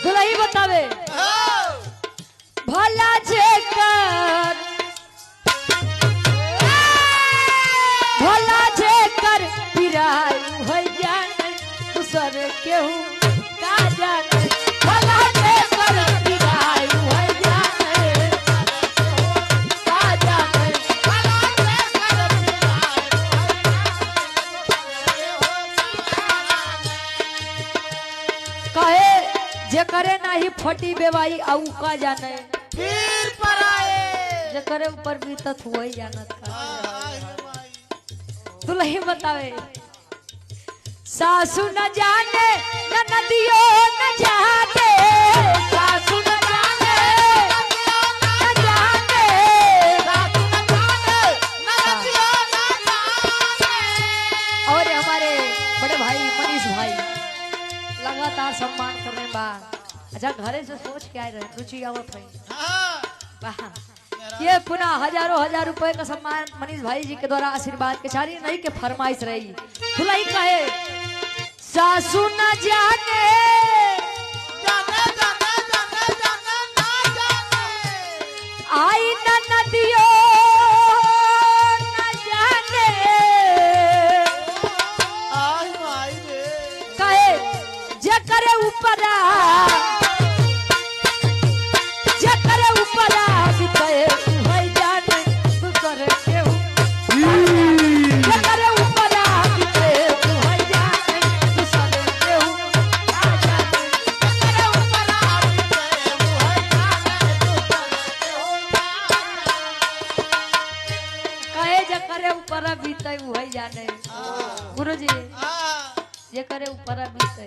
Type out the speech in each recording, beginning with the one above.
दुल्ही बतावे भला जेकर पिराई हो जाने दूसर केहू का जाने भला जेकर पिराई हो जाने का जाने भला जेकर कहे जे करे नाही फटी बेवाई आऊ का जाने फिर पराए जे करे ऊपर बीतत हुई जानत का दुल्ही बतावे सासू न जाने ननदियो न जाने सासू न जाने न जाने सासू न जाने ननदियो न जाने। और हमारे बड़े भाई मनीष भाई लगातार सम्मान कर रहे बा। अच्छा घरे से सोच के आए रहे रुचि आवत है ये पुनः हजारों हजार रुपए का सम्मान मनीष भाई जी के द्वारा आशीर्वाद के चारी नहीं के फरमाइश रही दुल्ही कहे सासू न जाने जाने जाने जाने जाने ना जाने आई ननदियो न जाने आई माई रे कहे जे करे ऊपरा बीते हुई जाने दूसर केहू जे करे ऊपरा बीते हुई जाने दूसर केहू का जाने जे करे ऊपरा बीते हुई जाने दूसर केहू कहे जे करे ऊपरा बीते हुई जाने गुरुजी जे करे ऊपरा बीते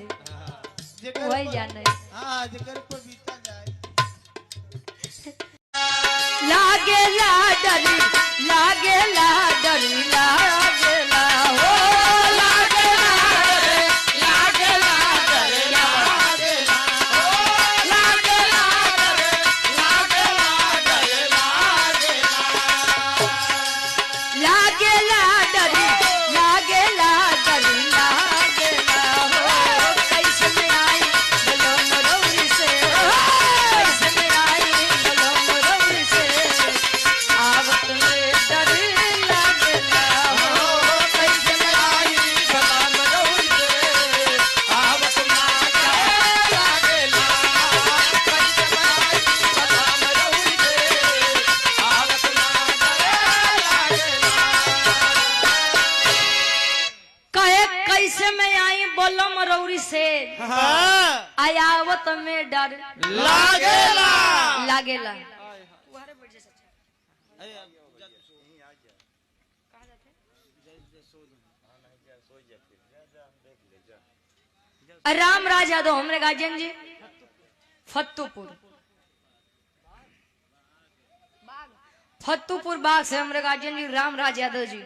हुई जाने हां जेकर पर बीता जाए लागे ला डरी लागे ला डरी लागे ला हो लागे ला डरी लागे ला डरी लागे ला हो लागे ला डरी लागे ला डरी लागे ला डरी लागे ला डरी लागे ला हो कैसे में आई बोलो मरौरी से कैसे में आई बोलो मरौरी से आवत में डरी लागे ला हो कैसे में आई बोलो मरौरी से आवत में डरी लागे ला कैसे में आई बोलो मरौरी से आवत में कहे कैसे मैं आई बोलो मरौरी से हां आयावत में डर लागेला लागेला राम राज यादव हमरे गार्जियन जी फत्तूपुर बाग से हमरे गार्जियन जी राम राज यादव जी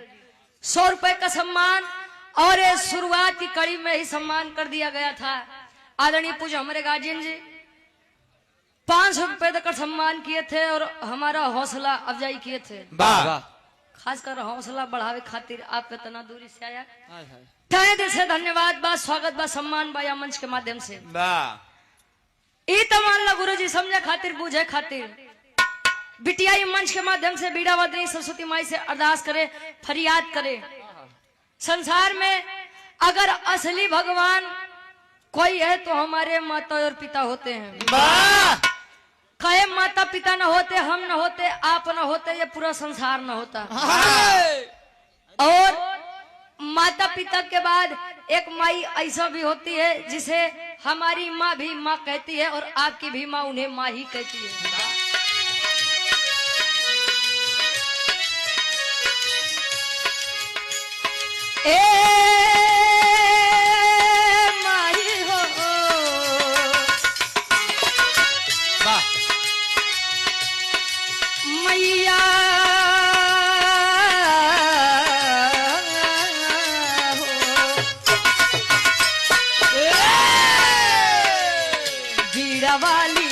100 रुपए का सम्मान और शुरुआत की कड़ी में ही सम्मान कर दिया गया था आदरणीय पूज्य हमारे गार्जियन जी 500 रुपए तक सम्मान किए थे और हमारा हौसला अफजाई किए थे खासकर हौसला बढ़ावे खातिर आपके तना दूरी से आया तहे दिल से धन्यवाद बा स्वागत बा सम्मान बा या मंच के माध्यम से ई तमान गुरु जी समझे खातिर बुझे खातिर बिटिया मंच के माध्यम से बीड़ा वदनी सरस्वती माई से अरदास करे फरियाद करे संसार में अगर असली भगवान कोई है तो हमारे माता और पिता होते हैं कहे माता पिता न होते हम न होते आप न होते ये पूरा संसार न होता और माता पिता के बाद एक माई ऐसा भी होती है जिसे हमारी माँ भी माँ कहती है और आपकी भी माँ उन्हें माँ ही कहती है माई हो मैया हो बीड़ा वाली